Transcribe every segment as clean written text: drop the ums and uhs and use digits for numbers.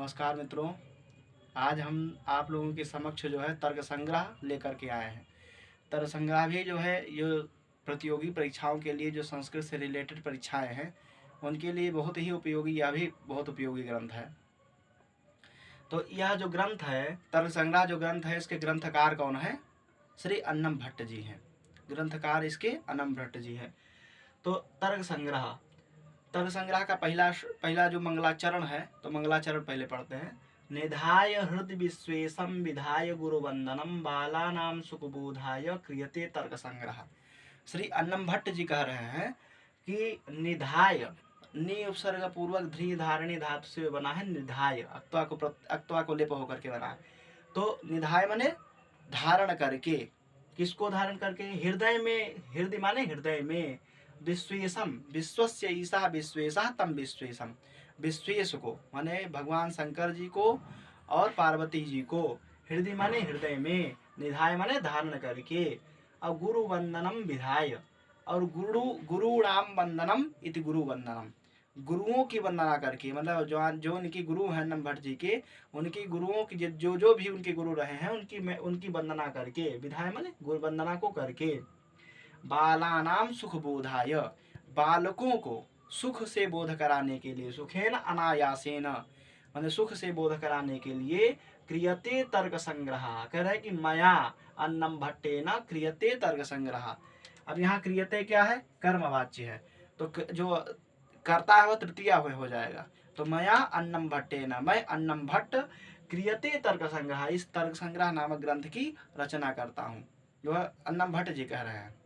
नमस्कार मित्रों। आज हम आप लोगों के समक्ष जो है तर्क संग्रह लेकर के आए हैं। तर्क संग्रह भी जो है ये प्रतियोगी परीक्षाओं के लिए जो संस्कृत से रिलेटेड परीक्षाएं हैं उनके लिए बहुत ही उपयोगी, यह भी बहुत उपयोगी ग्रंथ है। तो यह जो ग्रंथ है तर्क संग्रह जो ग्रंथ है इसके ग्रंथकार कौन है? श्री अन्नम भट्ट जी हैं। ग्रंथकार इसके अन्नम भट्ट जी है। तो तर्क संग्रह का पहला जो मंगलाचरण है, तो मंगलाचरण पहले पढ़ते हैं। निधाय हृदय विश्वेशम विधाय गुरुवंदनम बालानाम सुखबोधाय क्रियते तर्क संग्रह। श्री अन्नम भट्ट जी कह रहे हैं कि निधाय, नि उपसर्ग पूर्वक ध्री धारणी धातु से बना है निधाय, अक्त्वा को लेप होकर के बना है। तो निधाय माने धारण करके, किसको धारण करके? हृदय में, हृदय माने हृदय में, विश्वेशम, विश्वस्य ईसा विश्वेशा तम विश्वेशम, विश्वेश को माने भगवान शंकर जी को और पार्वती जी को, हृदय माने हृदय में, निधाय माने धारण करके, और गुरु वंदनम विधाय, और गुरुणाम वंदनम इति गुरु वंदनम, गुरुओं की वंदना करके, मतलब जो उनके गुरु हैं अन्नम भट्ट जी के, उनकी गुरुओं की जो भी उनके गुरु रहे हैं उनकी वंदना करके, विधाय माने गुरु वंदना को करके, बालानाम सुख बोधाय, बालकों को सुख से बोध कराने के लिए, सुखेन अनायासेन माने सुख से बोध कराने के लिए, क्रियते तर्क संग्रह, कह रहे कि मया अन्नम भट्टेन क्रियते तर्क संग्रह। अब यहाँ क्रियते क्या है? कर्मवाच्य है, तो जो करता है वो तृतीया हो जाएगा। तो मया अन्नम भट्टेन, मैं अन्नम भट्ट क्रियते तर्क संग्रह, इस तर्क संग्रह नामक ग्रंथ की रचना करता हूँ, जो अन्नम भट्ट जी कह रहे हैं।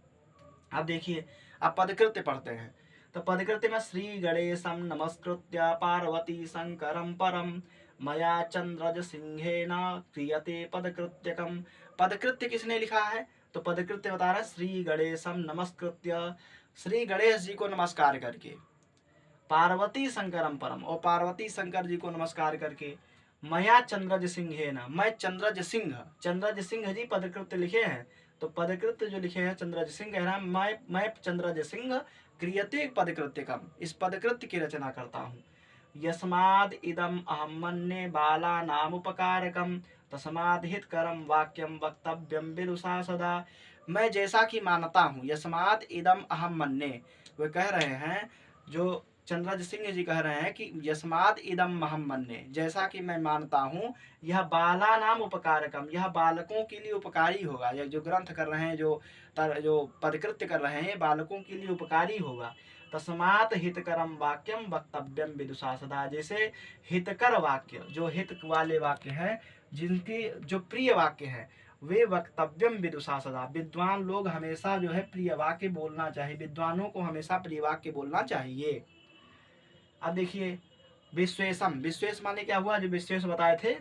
अब देखिए, अब पदकृत्य पढ़ते हैं। तो पदकृत्य में श्री गणेशम नमस्कृत्य पार्वती शंकरम परम मया चंद्रज सिंहेन क्रियते पदकृत्यकम। पदकृत्य किसने लिखा है? तो पदकृत्य बता रहा है श्री गणेशम नमस्कृत्य, श्री गणेश जी को नमस्कार करके, पार्वती शंकरम परम, और पार्वती शंकर जी को नमस्कार करके, मया चंद्रज सिंहेन, मैं चंद्रज सिंह जी पदकृत्य लिखे हैं। तो पदकृत्य जो लिखे हैं चंद्रज सिंह कह रहा है मैं चंद्रज सिंह क्रियते पदकृत्यकम, इस पदकृत्य की रचना करता हूँ। यस्माद इदम अहम मन्ये बाला नाम उपकारकम तस्माद हितकरम वाक्यम वक्तव्यम विदुषा सदा। मैं जैसा कि मानता हूँ, यस्माद इदम अहम मन्ये, वे कह रहे हैं, जो चंद्रज सिंह जी कह रहे हैं कि यस्माद इदम अहम मन्ये, जैसा कि मैं मानता हूँ, यह बाला नाम उपकारकम, यह बालकों के लिए उपकारी होगा। यह जो ग्रंथ कर रहे हैं, जो पदकृत्य कर रहे हैं, बालकों के लिए उपकारी होगा। तस्मात हितकरम वाक्यम वक्तव्यम विदुषा सदा, जैसे हितकर वाक्य, जो हित वाले वाक्य हैं, जिनके जो प्रिय वाक्य हैं, वे वक्तव्यम विदुषा सदा, विद्वान लोग हमेशा जो है प्रिय वाक्य बोलना चाहिए, विद्वानों को हमेशा प्रिय वाक्य बोलना चाहिए। अब देखिए, विश्वेशम, विश्वेश माने क्या हुआ? जो विश्वेश बताए थे,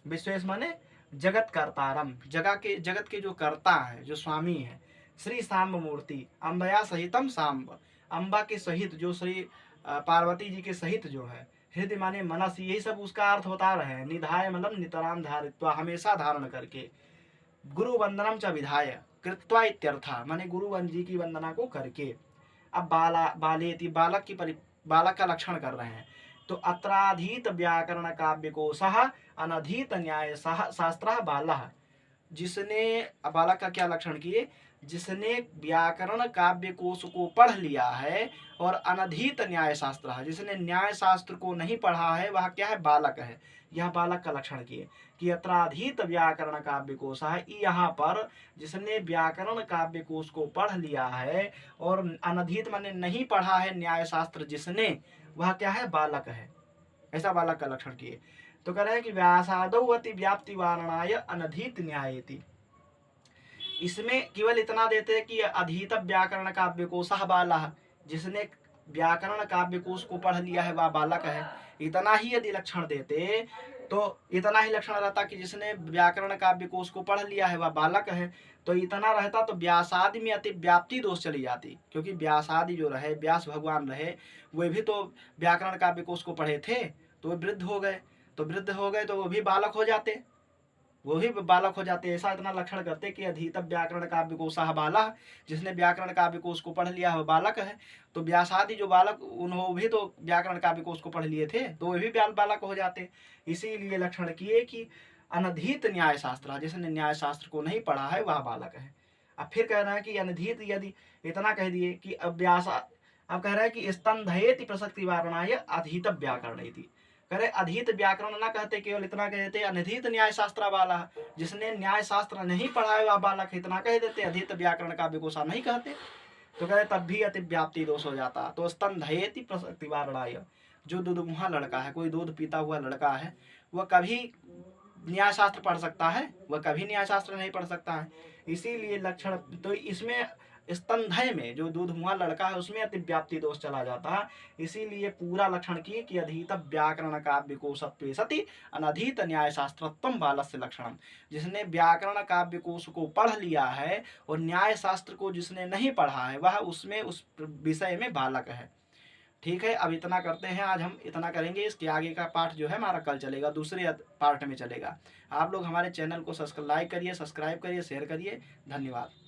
विश्वेश माने जगत कर्तारम, जगत के जो कर्ता है, जो स्वामी है। श्री सांब मूर्ति अम्बया सहितम सांब, अम्बा के सहित, जो श्री पार्वती जी के सहित जो है, हृदय माने मनस, यही सब उसका अर्थ बता रहे हैं। निधाय मतलब नितराम धारित्वा, हमेशा धारण करके, गुरु वंदनम च विधाय कृत्वा इत्यर्था, माने गुरु जी की वंदना को करके। अब बालेति, बालक का लक्षण कर रहे हैं। तो अत्राधीत व्याकरण काव्य कोशः अनधीत न्याय शास्त्र बालः, जिसने, बालक का क्या लक्षण किए? जिसने व्याकरण काव्य कोश को पढ़ लिया है और अनधीत न्याय शास्त्र, जिसने न्याय शास्त्र को नहीं पढ़ा है, वह क्या है? बालक है। यह बालक का लक्षण किए कि अत्राधीत व्याकरण काव्य कोश है, यहाँ पर जिसने व्याकरण काव्य कोश को पढ़ लिया है और अनधीत माने नहीं पढ़ा है न्याय शास्त्र जिसने, वह क्या है? बालक है। ऐसा बालक का लक्षण किए। तो कह रहे हैं कि व्यासादौ अति व्याप्ति वारणाय अनधीत न्यायेति, इसमें केवल इतना देते हैं कि अधीत व्याकरण काव्य कोशः बालः, जिसने व्याकरण काव्य कोश को पढ़ लिया है वह बालक है। इतना ही यदि लक्षण देते तो इतना ही लक्षण रहता कि जिसने व्याकरण काव्य कोश को पढ़ लिया है वह बालक है, तो इतना रहता तो व्यासादि में अति व्याप्ति दोष चली जाती, क्योंकि व्यासादि जो रहे, व्यास भगवान रहे, वे भी तो व्याकरण काव्य कोश को पढ़े थे, तो वे वृद्ध हो गए, तो वो भी बालक हो जाते, वो भी बालक हो जाते हैं। ऐसा इतना लक्षण करते कि अधित व्याकरण काव्य कोशः बालः, जिसने व्याकरण काव्य कोश को पढ़ लिया है वो बालक है। तो व्यासादि जो बालक उन्होंने भी तो व्याकरण काव्य कोश को पढ़ लिए थे, तो वे भी बालक हो जाते। इसीलिए लक्षण किए कि अनधीत न्याय शास्त्र, जिसने न्याय शास्त्र को नहीं पढ़ा है वह बालक है। अब फिर कह रहा है कि अनधीत, यदि इतना कह दिए कि अभ्यास, अब कह रहा है कि स्तंधयेति प्रसक्ति वारणाय अधीत व्याकरण, कह रहे अधीत व्याकरण न कहते, केवल इतना कह देते अनधीत न्याय शास्त्र वाला, जिसने न्याय शास्त्र नहीं पढ़ा है वह बालक, इतना कह देते, अधीत व्याकरण का विकोषा नहीं कहते। तो कह रहे तब भी अतिव्याप्ति दोष हो जाता। तो स्तंधयेति प्रसक्ति वारणाय, जो दुधमुहा लड़का है, कोई दूध पीता हुआ लड़का है, वह कभी न्याय शास्त्र पढ़ सकता है, वह कभी न्याय शास्त्र नहीं पढ़ सकता है। इसीलिए लक्षण, तो इसमें स्तंधय में जो दूध मुहा लड़का है उसमें अतिव्याप्ति दोष चला जाता है। इसीलिए पूरा लक्षण किए कि अधीत व्याकरण काव्य कोशत्वे सति अनधीत न्याय शास्त्रत्वम बालस्य लक्षणम, जिसने व्याकरण काव्य कोश को पढ़ लिया है और न्याय शास्त्र को जिसने नहीं पढ़ा है वह उसमें उस विषय में बालक है। ठीक है, अब इतना करते हैं, आज हम इतना करेंगे। इसके आगे का पार्ट जो है हमारा कल चलेगा, दूसरे पार्ट में चलेगा। आप लोग हमारे चैनल को सब्सक्राइब करिए, शेयर करिए। धन्यवाद।